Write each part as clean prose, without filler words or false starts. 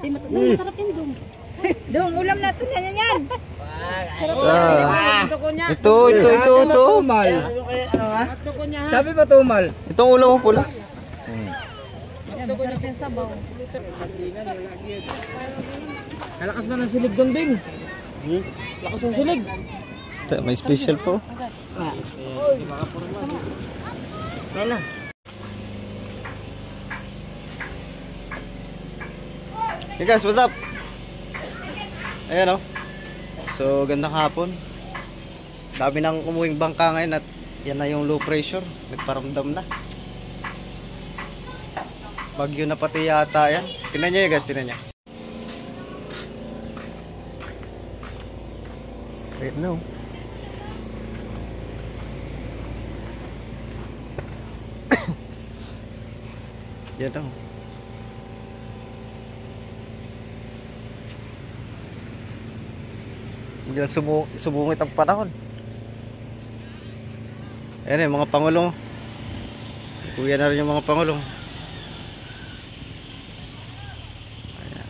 Masarap yun, Dong. Dong, ulam natin yan. Ito. Tumal. Sabi ba tumal? Itong ulam mo pula. Masarap yung sabaw. Kalakas ba ng silig doon, Bing? Lakas ng silig. May special po. Nena. Hey guys, what's up? Ayan o. So, gandang hapon. Dami nang umuwing bangka ngayon at yan na yung low pressure. Nagparamdam na. Bagyo na pati yata yan. Tingnan nyo guys, tingnan nyo. Wait, no. Yan o. Biglang subungit ang panahon. Ayan yung mga pangulong. Kuya na rin yung mga pangulong. Ayan.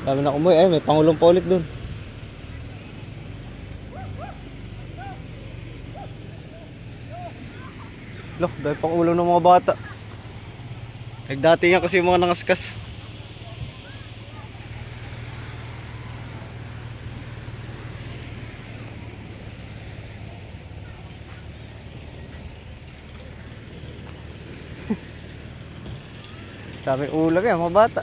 Dami na umuwi. Ay, may pangulong pa ulit dun. Loh, dahil pangulong ng mga bata. Nagdatingan kasi yung mga nangaskas. Dami ulag yan, mga bata.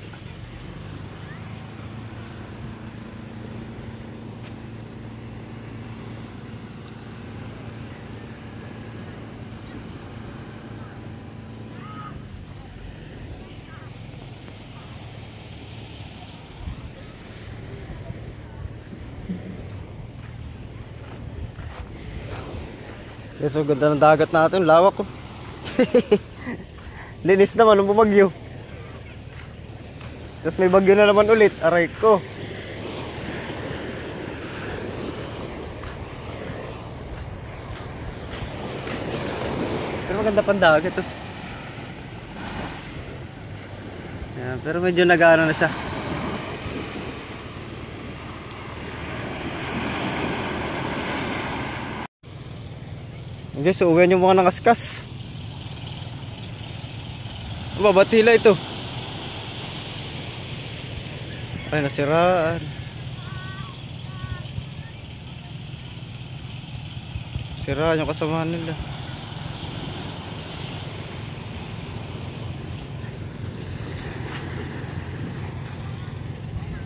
Okay, so ganda ng dagat natin, lawak ko. Linis naman nung bumagyo. Tapos may bagyo na naman ulit. Aray ko. Pero maganda pang dagat ito. Yan, pero medyo nag-ano na siya. Okay, so uwihan yung mga nangaskas. Aba, ba't hila ito? Ay, nasiraan. Siraan yung kasamahan nila.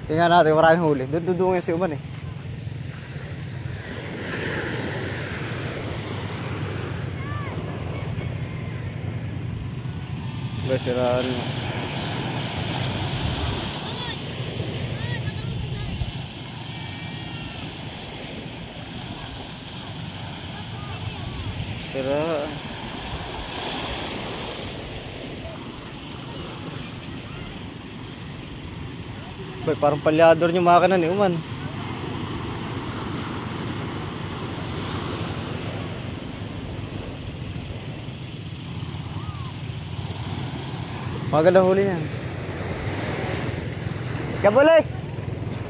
Tingnan natin, maraming huli. Dudungin si Uman eh. Ba, siraan mo. Sira. Bay, parang palyador yung makina ni Uman. Magandang huli yan. Kabuli!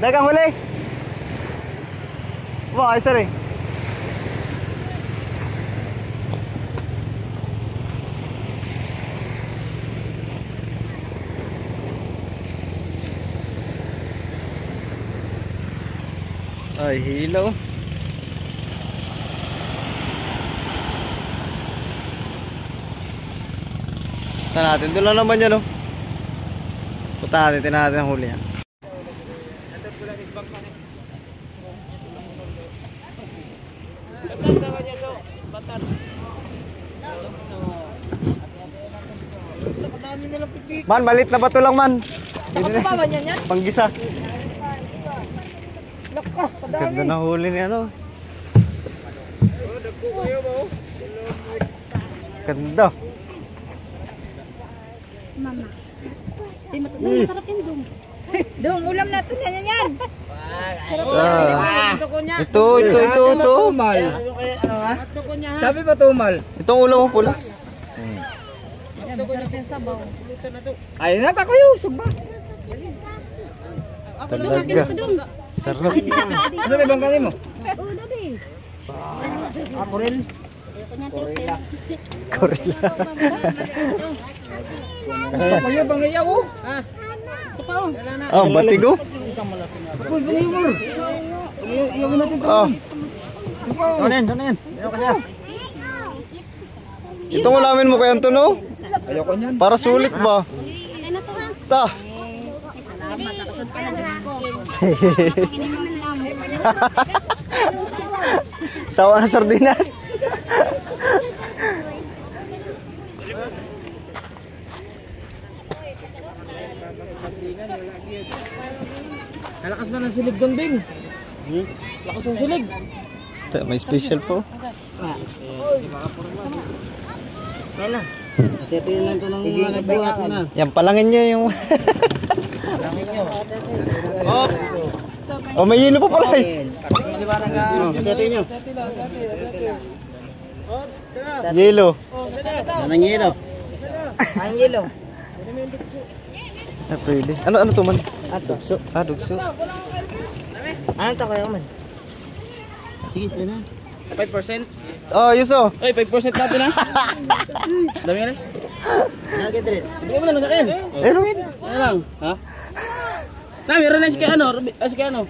Dagang huli! Wah, ay sari. Ay, hilaw. Punta natin. Doon lang naman yan, oh. Punta natin. Tingnan natin ang huli yan. Man, malit na bato lang, man. Nakapawan yan yan? Panggisa. Nako, Ganda na huli ni ano. Ganda. Mama. Masarap yun, Dong. Dong, ulam natin yan. Ito. Tumal. Sabi ba tumal? Itong ulam mo pula. Masarap yung sabaw. Ayun na pa kayo, sugba. Talaga. Sarap. Asa na bang kanimo? Oo, dabi. Ako rin. Gorilla. Kayo bang iyaw oh? Oh, batigo. Uy, bang iyaw. Iyaw mo natin to. Oh, Tonen. Ayaw ka siya. itong ulamin mo kaya Antono? Ayoko niyan. Para sulit ba? Ano to ha? Ta. Salamat, nakasod ka na dyan ko. Sawa ng sardinas. Lakas ba ng silig doon, Bing? Lakas ng silig. May special po. Kaya na. Setin lang ito ng mga nagbuhat mo na. Yan, palangin nyo yung... Oh, may hilo pa pala eh. Maliwanag nga. Setin nyo. Yelo. Anong yelo? Ang yelo. Ah, pwede. Ano to man? Dugso. Ah, dugso. Ano to kaya man? Sige, sige na. 5%? Oh, Yuso. Ay, 5% natin ha? Dami nga rin. Nagit rin. Hindi mo lang sa akin. Erwin. Ano lang? Ha? Na, meron na si kaya ano? Si kaya ano?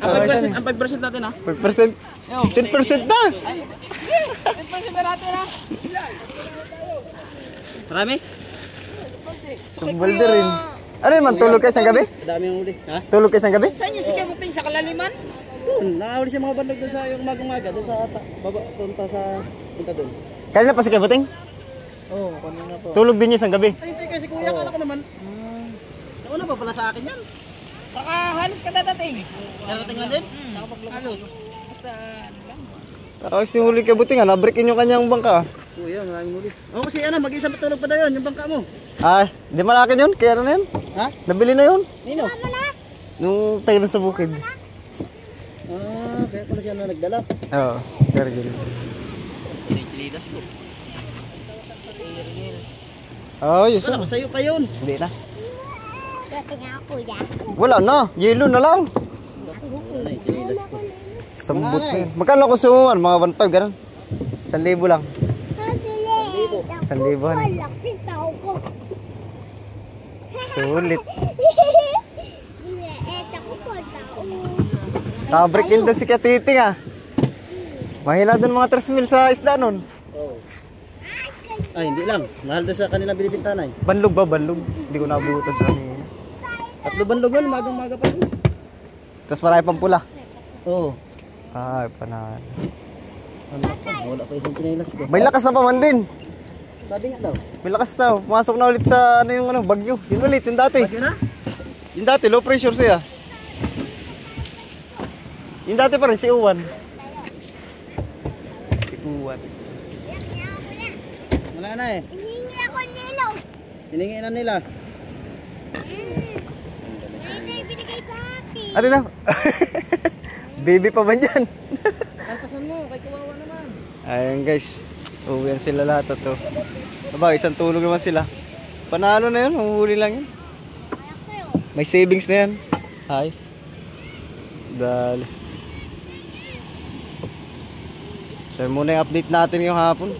Ang 5% natin ha? 5%. 10% na. 10% na natin ha? Marami? Balde rin. Ano naman, tulog kayo sa gabi? Dami ang uli. Ha? Tulog kayo sa gabi? Saan yung si Kabuting sa kalaliman? Doon, nakahuli siya mga bandog doon sa yung umaga-umaga. Doon sa baba, punta doon. Kanina pa si Kabuting? Oo, kanina po. Tulog din niya sa gabi. Ay, hindi kasi kuya, kala ko naman. Nauna pa pala sa akin yan. Halos ka dadating. Narating lang din? Halos. Kasi yung huli Kabuting, nabreakin yung kanyang bangka. Kuya, maraming huli. Oo, kasi ano, mag-isang patulog pa daw yun, yung bangka mo. Ah, di malakin yun? Kaya ano na yun? Ha? Nabili na yun? Nino? Nung tayo na sa bukid. Ah, kaya pala siya na nagdala. Oo, Sir Gil. Chilidas ko. Oh, Yuso. Wala ko sa'yo pa yun. Hindi na. Dati nga ako ya. Wala na. Yelo na lang. Wala yung chilidas ko. Sambot na yun. Magkano ko sumuman? Mga 1.5 ganun. 1,000 lang. 1,000 han. Laki tao ko. Sulit. Eto ko po tao. Nakabreak in doon si Katiting ah. Mahila doon mga 3 mil sa isda nun. Oo. Ay, hindi lang. Mahal doon sa kanilang binibintanay. Banlog ba? Banlog. Hindi ko nabutan sa kanina. Tatlo bandog yun, magang-maga pa yun. Tapos marami pang pula. Oo. Ay, panalo. Ano pa? Wala pa isang chinilas ko. May lakas na pa man din. Sabi nga daw. May lakas na. Pumasok na ulit sa ano yung ano, bagyo. Yun ulit, yung dati. Bagyo na? Yung dati, low pressure siya. Yung dati pa rin, si Uwan. Si Uwan. Wala na eh. Hihingi ako nilo. Hiningi na nila. Ay, binigay sa akin. Ano na? Baby pa ba dyan? Alpasan mo, kay kawawa naman. Ayun guys. Uwian sila lahat ito. Aba, isang tulog naman sila. Panalo na yun, manghuli lang yun. May savings na yan. Ayos. Dali. So muna yung update natin yung hapon.